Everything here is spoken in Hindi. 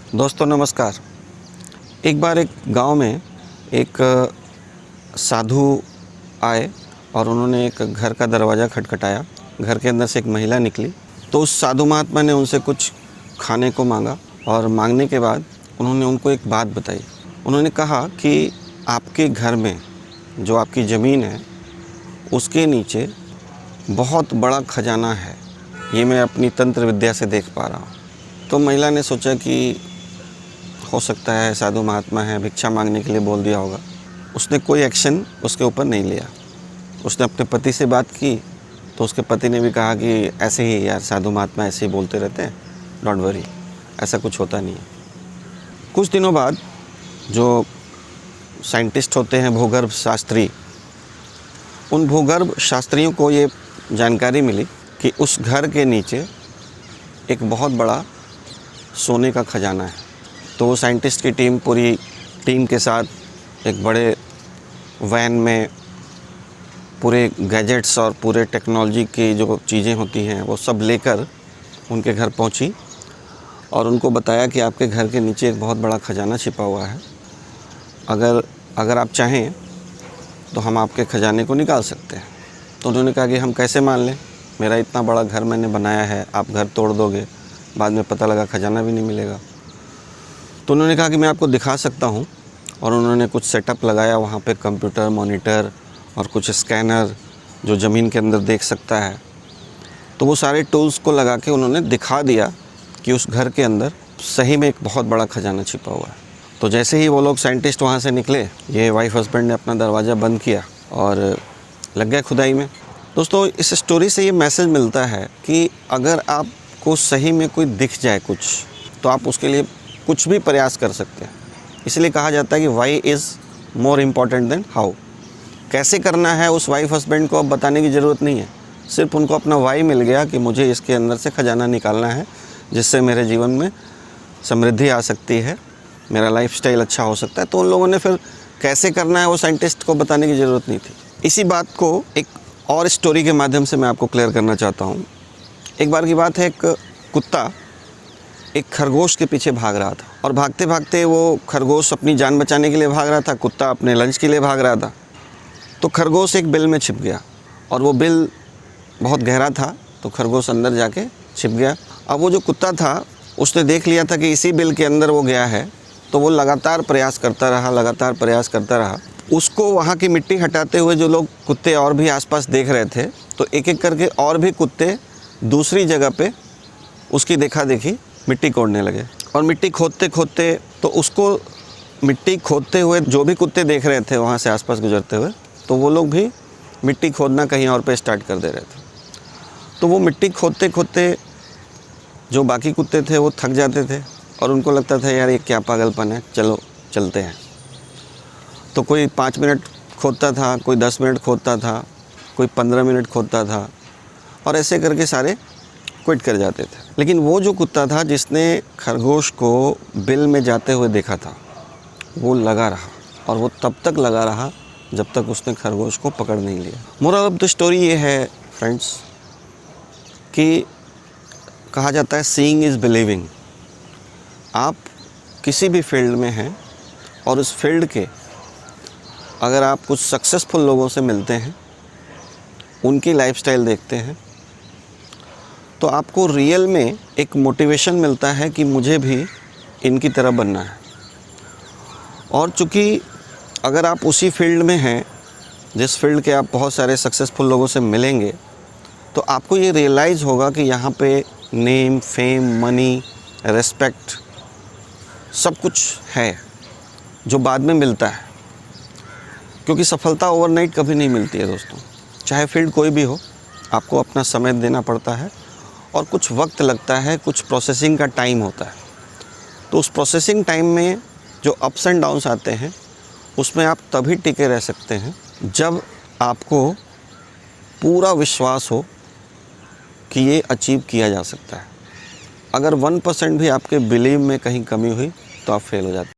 दोस्तों नमस्कार। एक बार एक गांव में एक साधु आए और उन्होंने एक घर का दरवाज़ा खटखटाया। घर के अंदर से एक महिला निकली तो उस साधु महात्मा ने उनसे कुछ खाने को मांगा और मांगने के बाद उन्होंने उनको एक बात बताई। उन्होंने कहा कि आपके घर में जो आपकी ज़मीन है उसके नीचे बहुत बड़ा खजाना है, ये मैं अपनी तंत्र विद्या से देख पा रहा हूँ। तो महिला ने सोचा कि हो सकता है साधु महात्मा है, भिक्षा मांगने के लिए बोल दिया होगा। उसने कोई एक्शन उसके ऊपर नहीं लिया। उसने अपने पति से बात की तो उसके पति ने भी कहा कि ऐसे ही यार, साधु महात्मा ऐसे ही बोलते रहते हैं, डोंट वरी, ऐसा कुछ होता नहीं है। कुछ दिनों बाद जो साइंटिस्ट होते हैं, भूगर्भ शास्त्री, उन भूगर्भ शास्त्रियों को ये जानकारी मिली कि उस घर के नीचे एक बहुत बड़ा सोने का खजाना है। तो वो साइंटिस्ट की टीम, पूरी टीम के साथ एक बड़े वैन में पूरे गैजेट्स और पूरे टेक्नोलॉजी की जो चीज़ें होती हैं वो सब लेकर उनके घर पहुंची और उनको बताया कि आपके घर के नीचे एक बहुत बड़ा खजाना छिपा हुआ है। अगर आप चाहें तो हम आपके खजाने को निकाल सकते हैं। तो उन्होंने कहा कि हम कैसे मान लें, मेरा इतना बड़ा घर मैंने बनाया है, आप घर तोड़ दोगे, बाद में पता लगा खजाना भी नहीं मिलेगा। तो उन्होंने कहा कि मैं आपको दिखा सकता हूँ। और उन्होंने कुछ सेटअप लगाया वहाँ पे, कंप्यूटर, मॉनिटर और कुछ स्कैनर जो ज़मीन के अंदर देख सकता है। तो वो सारे टूल्स को लगा के उन्होंने दिखा दिया कि उस घर के अंदर सही में एक बहुत बड़ा खजाना छिपा हुआ है। तो जैसे ही वो लोग साइंटिस्ट वहाँ से निकले, ये वाइफ हस्बैंड ने अपना दरवाज़ा बंद किया और लग गया खुदाई में। दोस्तों, इस स्टोरी से ये मैसेज मिलता है कि अगर आपको सही में कोई दिख जाए कुछ, तो आप उसके लिए कुछ भी प्रयास कर सकते हैं। इसलिए कहा जाता है कि why is more important than how. कैसे करना है उस वाइफ हस्बैंड को अब बताने की ज़रूरत नहीं है। सिर्फ उनको अपना वाई मिल गया कि मुझे इसके अंदर से खजाना निकालना है, जिससे मेरे जीवन में समृद्धि आ सकती है, मेरा लाइफस्टाइल अच्छा हो सकता है। तो उन लोगों ने फिर कैसे करना है वो साइंटिस्ट को बताने की ज़रूरत नहीं थी। इसी बात को एक और स्टोरी के माध्यम से मैं आपको क्लियर करना चाहता हूँ। एक बार की बात है, एक कुत्ता एक खरगोश के पीछे भाग रहा था और भागते भागते वो खरगोश अपनी जान बचाने के लिए भाग रहा था, कुत्ता अपने लंच के लिए भाग रहा था। तो खरगोश एक बिल में छिप गया और वो बिल बहुत गहरा था, तो खरगोश अंदर जाके छिप गया। अब वो जो कुत्ता था उसने देख लिया था कि इसी बिल के अंदर वो गया है, तो वो लगातार प्रयास करता रहा। उसको वहाँ की मिट्टी हटाते हुए जो लोग कुत्ते और भी आसपास देख रहे थे, तो एक एक करके और भी कुत्ते दूसरी जगह पे उसकी देखा देखी मिट्टी कोड़ने लगे। और मिट्टी खोदते खोदते, तो उसको मिट्टी खोदते हुए जो भी कुत्ते देख रहे थे वहाँ से आसपास गुजरते हुए, तो वो लोग भी मिट्टी खोदना कहीं और पे स्टार्ट कर दे रहे थे। तो वो मिट्टी खोदते खोदते जो बाकी कुत्ते थे वो थक जाते थे और उनको लगता था यार ये क्या पागलपन है, चलो चलते हैं। तो कोई 5 मिनट खोदता था, कोई 10 मिनट खोदता था, कोई 15 मिनट खोदता था और ऐसे करके सारे क्विट कर जाते थे। लेकिन वो जो कुत्ता था जिसने खरगोश को बिल में जाते हुए देखा था, वो लगा रहा और वो तब तक लगा रहा जब तक उसने खरगोश को पकड़ नहीं लिया। मोरल ऑफ द स्टोरी ये है फ्रेंड्स कि कहा जाता है सीइंग इज़ बिलीविंग। आप किसी भी फील्ड में हैं और उस फील्ड के अगर आप कुछ सक्सेसफुल लोगों से मिलते हैं, उनकी लाइफस्टाइल देखते हैं, तो आपको रियल में एक मोटिवेशन मिलता है कि मुझे भी इनकी तरह बनना है। और चूँकि अगर आप उसी फील्ड में हैं जिस फील्ड के आप बहुत सारे सक्सेसफुल लोगों से मिलेंगे, तो आपको ये रियलाइज़ होगा कि यहाँ पे नेम, फेम, मनी, रिस्पेक्ट सब कुछ है जो बाद में मिलता है। क्योंकि सफलता ओवरनाइट कभी नहीं मिलती है दोस्तों। चाहे फील्ड कोई भी हो, आपको अपना समय देना पड़ता है और कुछ वक्त लगता है, कुछ प्रोसेसिंग का टाइम होता है। तो उस प्रोसेसिंग टाइम में जो अप्स एंड डाउन्स आते हैं, उसमें आप तभी टिके रह सकते हैं जब आपको पूरा विश्वास हो कि ये अचीव किया जा सकता है। अगर 1% भी आपके बिलीव में कहीं कमी हुई तो आप फेल हो जाते हैं।